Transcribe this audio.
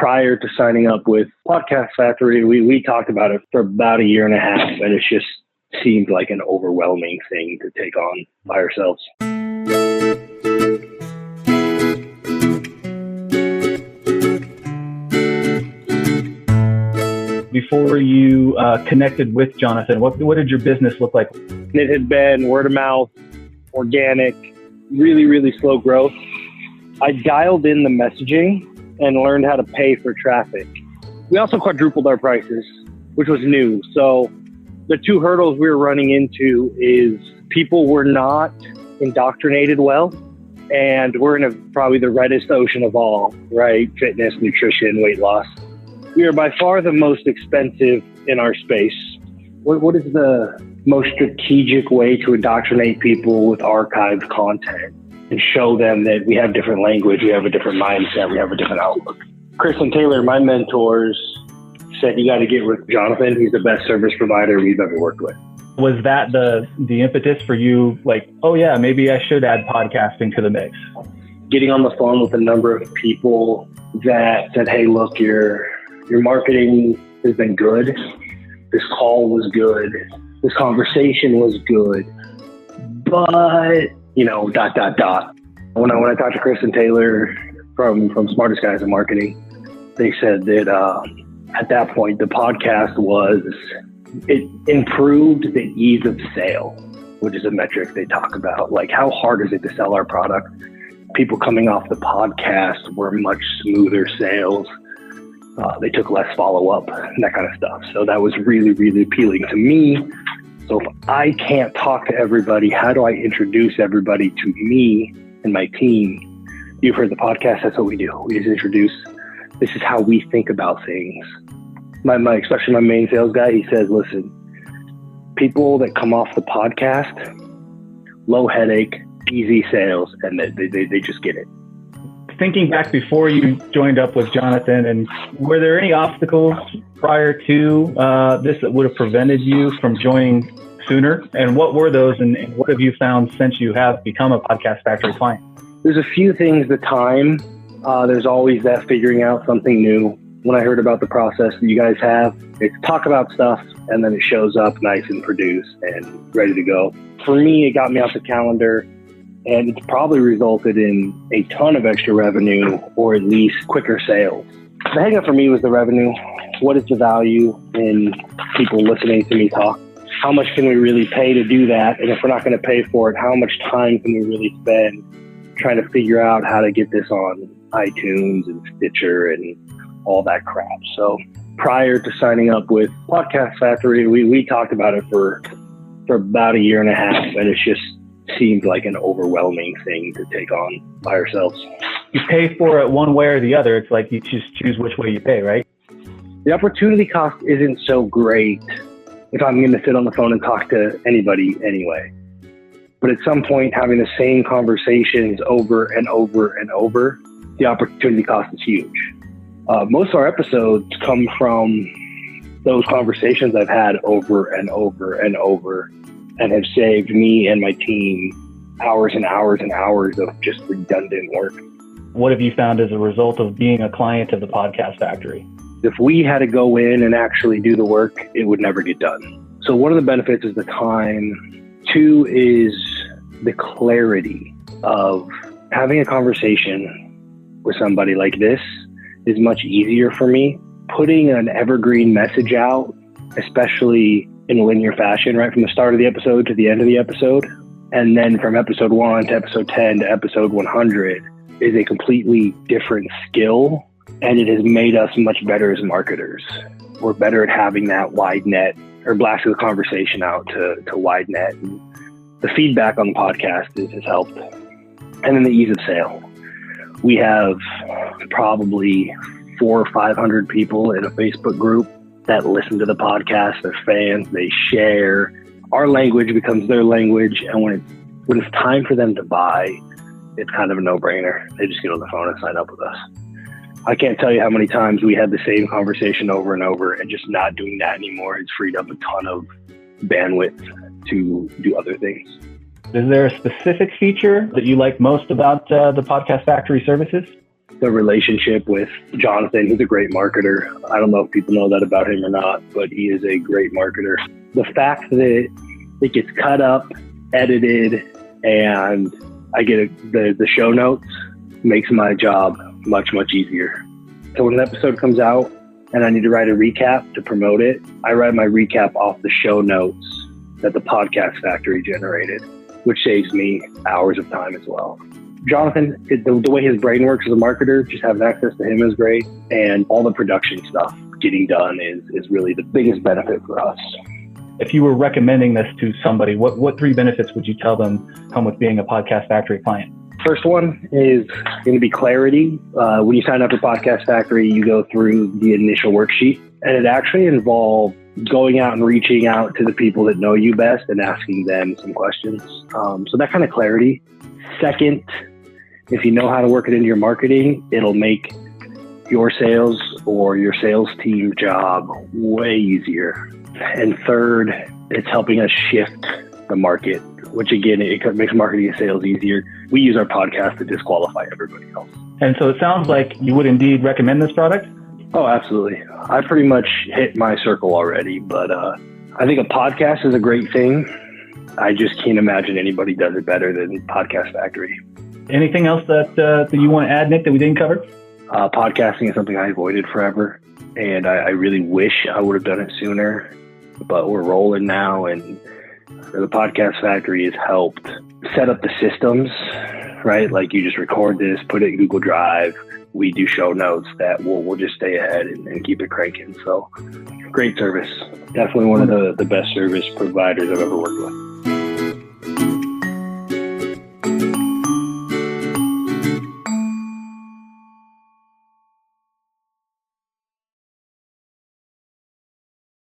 prior to signing up with Podcast Factory, we talked about it for about a year and a half, and it just seemed like an overwhelming thing to take on by ourselves. Before you connected with Jonathan, what did your business look like? It had been word of mouth, organic, really, really slow growth. I dialed in the messaging and learned how to pay for traffic. We also quadrupled our prices, which was new. So the two hurdles we were running into is people were not indoctrinated well, and we're in probably the reddest ocean of all, right? Fitness, nutrition, weight loss. We are by far the most expensive in our space. What is the most strategic way to indoctrinate people with archived content and show them that we have different language, we have a different mindset, we have a different outlook? Chris and Taylor, my mentors, said you got to get with Jonathan. He's the best service provider we've ever worked with. Was that the impetus for you? Like, oh yeah, maybe I should add podcasting to the mix. Getting on the phone with a number of people that said, hey, look, your marketing has been good. This call was good. This conversation was good. But, When I talked to Chris and Taylor from Smartest Guys in Marketing, they said that at that point, the podcast it improved the ease of sale, which is a metric they talk about. Like, how hard is it to sell our product? People coming off the podcast were much smoother sales. They took less follow-up and that kind of stuff. So that was really, really appealing to me. So if I can't talk to everybody, how do I introduce everybody to me and my team? You've heard the podcast. That's what we do. We just introduce, this is how we think about things. Especially my main sales guy, he says, listen, people that come off the podcast, low headache, easy sales, and they just get it. Thinking back before you joined up with Jonathan, and were there any obstacles prior to this that would have prevented you from joining sooner? And what were those, and what have you found since you have become a Podcast Factory client? There's a few things. The time, there's always that figuring out something new. When I heard about the process that you guys have, it's talk about stuff, and then it shows up nice and produced and ready to go. For me, it got me off the calendar. And it's probably resulted in a ton of extra revenue, or at least quicker sales. The hang up for me was the revenue. What is the value in people listening to me talk? How much can we really pay to do that? And if we're not going to pay for it, how much time can we really spend trying to figure out how to get this on iTunes and Stitcher and all that crap? So prior to signing up with Podcast Factory, we talked about it for about a year and a half, and it's just seemed like an overwhelming thing to take on by ourselves. You pay for it one way or the other. It's like you just choose which way you pay, right? The opportunity cost isn't so great if I'm going to sit on the phone and talk to anybody anyway. But at some point, having the same conversations over and over and over, the opportunity cost is huge. Most of our episodes come from those conversations I've had over and over and over, and have saved me and my team hours and hours and hours of just redundant work. What have you found as a result of being a client of the Podcast Factory? If we had to go in and actually do the work, it would never get done. So one of the benefits is the time. Two is the clarity of having a conversation with somebody like this is much easier for me. Putting an evergreen message out, especially in linear fashion, right from the start of the episode to the end of the episode, and then from episode 1 to episode 10 to episode 100 is a completely different skill, and it has made us much better as marketers. We're better at having that wide net, or blasting the conversation out to wide net. And the feedback on the podcast has helped. And then the ease of sale. We have probably 400 or 500 people in a Facebook group that listen to the podcast. They're fans, they share. Our language becomes their language, and when it's time for them to buy, it's kind of a no-brainer. They just get on the phone and sign up with us. I can't tell you how many times we had the same conversation over and over, and just not doing that anymore has freed up a ton of bandwidth to do other things. Is there a specific feature that you like most about the Podcast Factory services? the relationship with Jonathan. He's a great marketer. I don't know if people know that about him or not, but he is a great marketer. The fact that it gets cut up, edited, and I get the show notes makes my job much, much easier. So when an episode comes out and I need to write a recap to promote it, I write my recap off the show notes that the Podcast Factory generated, which saves me hours of time as well. Jonathan, the way his brain works as a marketer, just having access to him is great. And all the production stuff getting done is really the biggest benefit for us. If you were recommending this to somebody, what 3 benefits would you tell them come with being a Podcast Factory client? First one is going to be clarity. When you sign up for Podcast Factory, you go through the initial worksheet, and it actually involves going out and reaching out to the people that know you best and asking them some questions. So that kind of clarity. Second, if you know how to work it into your marketing, it'll make your sales or your sales team job way easier. And third, it's helping us shift the market, which again, it makes marketing and sales easier. We use our podcast to disqualify everybody else. And so it sounds like you would indeed recommend this product? Oh, absolutely. I pretty much hit my circle already, but I think a podcast is a great thing. I just can't imagine anybody does it better than Podcast Factory. Anything else that you want to add, Nick, that we didn't cover? Podcasting is something I avoided forever, and I really wish I would have done it sooner, but we're rolling now, and the Podcast Factory has helped set up the systems, right? Like you just record this, put it in Google Drive. We do show notes that we'll just stay ahead and keep it cranking. So great service. Definitely one of the best service providers I've ever worked with.